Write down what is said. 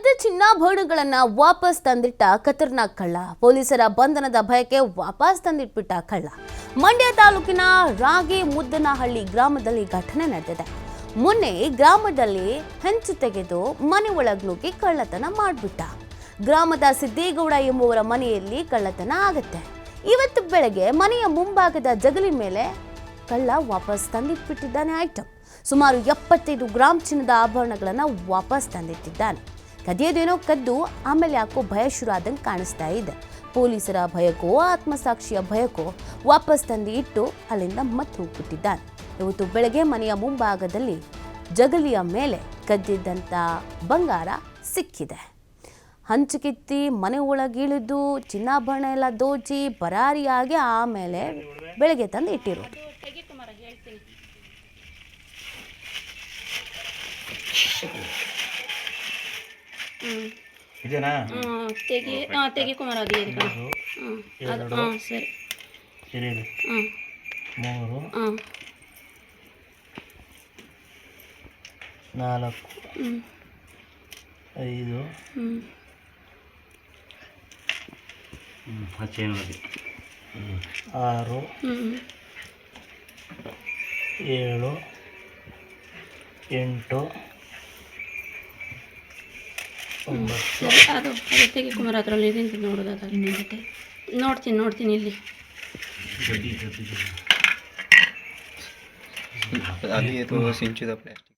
ಕದ್ದ ಚಿನ್ನಾಭರಣಗಳನ್ನು ವಾಪಸ್ ತಂದಿಟ್ಟ ಖತರ್ನಾಕ್ ಕಳ್ಳ. ಪೊಲೀಸರ ಬಂಧನದ ಭಯಕ್ಕೆ ವಾಪಸ್ ತಂದಿಟ್ಬಿಟ್ಟ ಕಳ್ಳ. ಮಂಡ್ಯ ತಾಲೂಕಿನ ರಾಗಿ ಮುದ್ದನಹಳ್ಳಿ ಗ್ರಾಮದಲ್ಲಿ ಘಟನೆ ನಡೆದಿದೆ. ಮೊನ್ನೆ ಗ್ರಾಮದಲ್ಲಿ ಹೆಂಚು ತೆಗೆದು ಮನೆ ಒಳಗೆ ನುಗ್ಗಿ ಕಳ್ಳತನ ಮಾಡಿಬಿಟ್ಟ. ಗ್ರಾಮದ ಸಿದ್ದೇಗೌಡ ಎಂಬುವರ ಮನೆಯಲ್ಲಿ ಕಳ್ಳತನ ಆಗುತ್ತೆ. ಇವತ್ತು ಬೆಳಗ್ಗೆ ಮನೆಯ ಮುಂಭಾಗದ ಜಗಲಿ ಮೇಲೆ ಕಳ್ಳ ವಾಪಸ್ ತಂದಿಟ್ಬಿಟ್ಟಿದ್ದಾನೆ ಐಟಮ್. ಸುಮಾರು 75 ಗ್ರಾಂ ಚಿನ್ನದ ಆಭರಣಗಳನ್ನು ವಾಪಸ್ ತಂದಿಟ್ಟಿದ್ದಾನೆ. ಕದಿಯೋದೇನೋ ಕದ್ದು ಆಮೇಲೆ ಯಾಕೋ ಭಯ ಶುರು ಆದಂಗೆ ಕಾಣಿಸ್ತಾ ಇದೆ. ಪೊಲೀಸರ ಭಯಕ್ಕೋ ಆತ್ಮಸಾಕ್ಷಿಯ ಭಯಕ್ಕೋ ವಾಪಸ್ ತಂದು ಇಟ್ಟು ಅಲ್ಲಿಂದ ಮತ್ತೆ ಹೋಗ್ಬಿಟ್ಟಿದ್ದಾನೆ. ಇವತ್ತು ಬೆಳಗ್ಗೆ ಮನೆಯ ಮುಂಭಾಗದಲ್ಲಿ ಜಗಲಿಯ ಮೇಲೆ ಕದ್ದಿದ್ದಂಥ ಬಂಗಾರ ಸಿಕ್ಕಿದೆ. ಹಂಚುಕಿತ್ತಿ ಮನೆ ಒಳಗಿಳಿದು ಚಿನ್ನಾಭರಣ ಎಲ್ಲ ದೋಚಿ ಪರಾರಿಯಾಗಿ ಆಮೇಲೆ ಬೆಳಗ್ಗೆ ತಂದು ಇಟ್ಟಿರೋದು. ಇದೇನಾ? ತೆಗಿ ಕುಮಾರ ಅದು ಸರಿ 3 4 5 6 7 8 ಸರಿ ಅದು ತೆಗಿ ಕುಮಾರ ಅದರಲ್ಲಿ ಇದೆ ನೋಡೋದು. ಅದಾಗ ನೋಡ್ತೀನಿ ಇಲ್ಲಿ अभी ये तो सिंचुदा प्लास्टिक